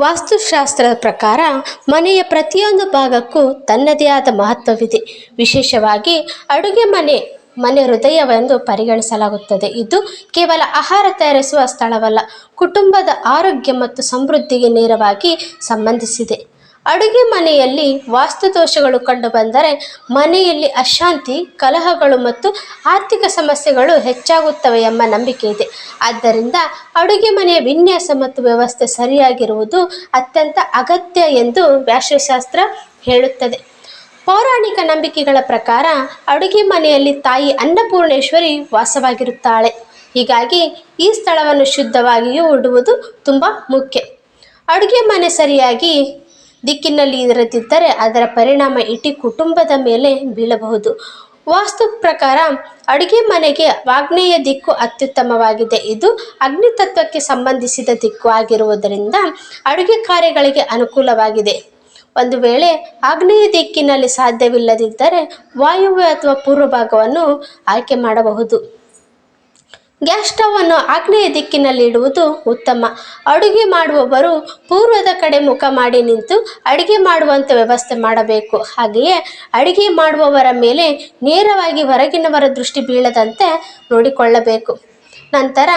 ವಾಸ್ತುಶಾಸ್ತ್ರದ ಪ್ರಕಾರ ಮನೆಯ ಪ್ರತಿಯೊಂದು ಭಾಗಕ್ಕೂ ತನ್ನದೇ ಆದ ಮಹತ್ವವಿದೆ. ವಿಶೇಷವಾಗಿ ಅಡುಗೆ ಮನೆ ಹೃದಯವೆಂದು ಪರಿಗಣಿಸಲಾಗುತ್ತದೆ. ಇದು ಕೇವಲ ಆಹಾರ ತಯಾರಿಸುವ ಸ್ಥಳವಲ್ಲ, ಕುಟುಂಬದ ಆರೋಗ್ಯ ಮತ್ತು ಸಮೃದ್ಧಿಗೆ ನೇರವಾಗಿ ಸಂಬಂಧಿಸಿದೆ. ಅಡುಗೆ ಮನೆಯಲ್ಲಿ ವಾಸ್ತುದೋಷಗಳು ಕಂಡುಬಂದರೆ ಮನೆಯಲ್ಲಿ ಅಶಾಂತಿ, ಕಲಹಗಳು ಮತ್ತು ಆರ್ಥಿಕ ಸಮಸ್ಯೆಗಳು ಹೆಚ್ಚಾಗುತ್ತವೆ ಎಂಬ ನಂಬಿಕೆ ಇದೆ. ಆದ್ದರಿಂದ ಅಡುಗೆ ಮನೆಯ ವಿನ್ಯಾಸ ಮತ್ತು ವ್ಯವಸ್ಥೆ ಸರಿಯಾಗಿರುವುದು ಅತ್ಯಂತ ಅಗತ್ಯ ಎಂದು ವಾಸ್ತುಶಾಸ್ತ್ರ ಹೇಳುತ್ತದೆ. ಪೌರಾಣಿಕ ನಂಬಿಕೆಗಳ ಪ್ರಕಾರ ಅಡುಗೆ ಮನೆಯಲ್ಲಿ ತಾಯಿ ಅನ್ನಪೂರ್ಣೇಶ್ವರಿ ವಾಸವಾಗಿರುತ್ತಾಳೆ. ಹೀಗಾಗಿ ಈ ಸ್ಥಳವನ್ನು ಶುದ್ಧವಾಗಿಯೂ ಇಡುವುದು ತುಂಬ ಮುಖ್ಯ. ಅಡುಗೆ ಮನೆ ಸರಿಯಾಗಿ ದಿಕ್ಕಿನಲ್ಲಿ ಇರದಿದ್ದರೆ ಅದರ ಪರಿಣಾಮ ಇಡೀ ಕುಟುಂಬದ ಮೇಲೆ ಬೀಳಬಹುದು. ವಾಸ್ತು ಪ್ರಕಾರ ಅಡುಗೆ ಮನೆಗೆ ಆಗ್ನೇಯ ದಿಕ್ಕು ಅತ್ಯುತ್ತಮವಾಗಿದೆ. ಇದು ಅಗ್ನಿ ತತ್ವಕ್ಕೆ ಸಂಬಂಧಿಸಿದ ದಿಕ್ಕು ಆಗಿರುವುದರಿಂದ ಅಡುಗೆ ಕಾರ್ಯಗಳಿಗೆ ಅನುಕೂಲವಾಗಿದೆ. ಒಂದು ವೇಳೆ ಆಗ್ನೇಯ ದಿಕ್ಕಿನಲ್ಲಿ ಸಾಧ್ಯವಿಲ್ಲದಿದ್ದರೆ ವಾಯುವ್ಯ ಅಥವಾ ಪೂರ್ವ ಭಾಗವನ್ನು ಆಯ್ಕೆ ಮಾಡಬಹುದು. ಗ್ಯಾಸ್ ಸ್ಟವ್ ಅನ್ನು ಆಗ್ನೇಯ ದಿಕ್ಕಿನಲ್ಲಿ ಇಡುವುದು ಉತ್ತಮ. ಅಡುಗೆ ಮಾಡುವವರು ಪೂರ್ವದ ಕಡೆ ಮುಖ ಮಾಡಿ ನಿಂತು ಅಡುಗೆ ಮಾಡುವಂತೆ ವ್ಯವಸ್ಥೆ ಮಾಡಬೇಕು. ಹಾಗೆಯೇ ಅಡುಗೆ ಮಾಡುವವರ ಮೇಲೆ ನೇರವಾಗಿ ಹೊರಗಿನವರ ದೃಷ್ಟಿ ಬೀಳದಂತೆ ನೋಡಿಕೊಳ್ಳಬೇಕು. ನಂತರ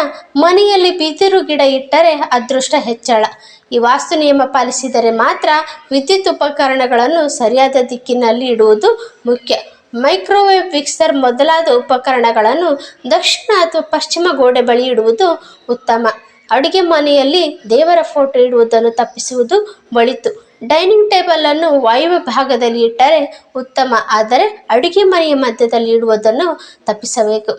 ಮನೆಯಲ್ಲಿ ಬಿದಿರು ಗಿಡ ಇಟ್ಟರೆ ಅದೃಷ್ಟ ಹೆಚ್ಚಳ. ಈ ವಾಸ್ತು ನಿಯಮ ಪಾಲಿಸಿದರೆ ಮಾತ್ರ ವಿದ್ಯುತ್ ಉಪಕರಣಗಳನ್ನು ಸರಿಯಾದ ದಿಕ್ಕಿನಲ್ಲಿ ಇಡುವುದು ಮುಖ್ಯ. ಮೈಕ್ರೋವೇವ್, ಮಿಕ್ಸರ್ ಮೊದಲಾದ ಉಪಕರಣಗಳನ್ನು ದಕ್ಷಿಣ ಅಥವಾ ಪಶ್ಚಿಮ ಗೋಡೆ ಬಳಿ ಇಡುವುದು ಉತ್ತಮ. ಅಡುಗೆ ಮನೆಯಲ್ಲಿ ದೇವರ ಫೋಟೋ ಇಡುವುದನ್ನು ತಪ್ಪಿಸುವುದು ಒಳಿತು. ಡೈನಿಂಗ್ ಟೇಬಲ್ ಅನ್ನು ವಾಯುವ್ಯ ಭಾಗದಲ್ಲಿ ಇಟ್ಟರೆ ಉತ್ತಮ, ಆದರೆ ಅಡುಗೆ ಮನೆಯ ಮಧ್ಯದಲ್ಲಿ ಇಡುವುದನ್ನು ತಪ್ಪಿಸಬೇಕು.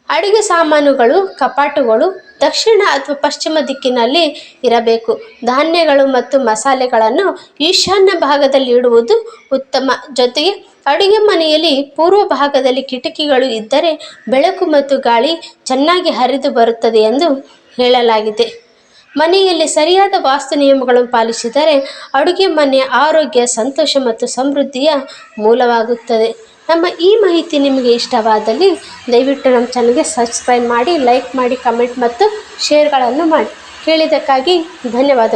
ಅಡುಗೆ ಸಾಮಾನುಗಳು, ಕಪಾಟುಗಳು ದಕ್ಷಿಣ ಅಥವಾ ಪಶ್ಚಿಮ ದಿಕ್ಕಿನಲ್ಲಿ ಇರಬೇಕು. ಧಾನ್ಯಗಳು ಮತ್ತು ಮಸಾಲೆಗಳನ್ನು ಈಶಾನ್ಯ ಭಾಗದಲ್ಲಿ ಇಡುವುದು ಉತ್ತಮ. ಜೊತೆಗೆ ಅಡುಗೆ ಮನೆಯಲ್ಲಿ ಪೂರ್ವ ಭಾಗದಲ್ಲಿ ಕಿಟಕಿಗಳು ಇದ್ದರೆ ಬೆಳಕು ಮತ್ತು ಗಾಳಿ ಚೆನ್ನಾಗಿ ಹರಿದು ಬರುತ್ತದೆ ಎಂದು ಹೇಳಲಾಗಿದೆ. ಮನೆಯಲ್ಲಿ ಸರಿಯಾದ ವಾಸ್ತು ನಿಯಮಗಳನ್ನು ಪಾಲಿಸಿದರೆ ಅಡುಗೆ ಮನೆಯ ಆರೋಗ್ಯ, ಸಂತೋಷ ಮತ್ತು ಸಮೃದ್ಧಿಯ ಮೂಲವಾಗುತ್ತದೆ. ನಮ್ಮ ಈ ಮಾಹಿತಿ ನಿಮಗೆ ಇಷ್ಟವಾದಲ್ಲಿ ದಯವಿಟ್ಟು ನಮ್ಮ ಚಾನಲ್ಗೆ ಸಬ್ಸ್ಕ್ರೈಬ್ ಮಾಡಿ, ಲೈಕ್ ಮಾಡಿ, ಕಮೆಂಟ್ ಮತ್ತು ಶೇರ್ಗಳನ್ನು ಮಾಡಿ. ಕೇಳಿದ್ದಕ್ಕಾಗಿ ಧನ್ಯವಾದಗಳು.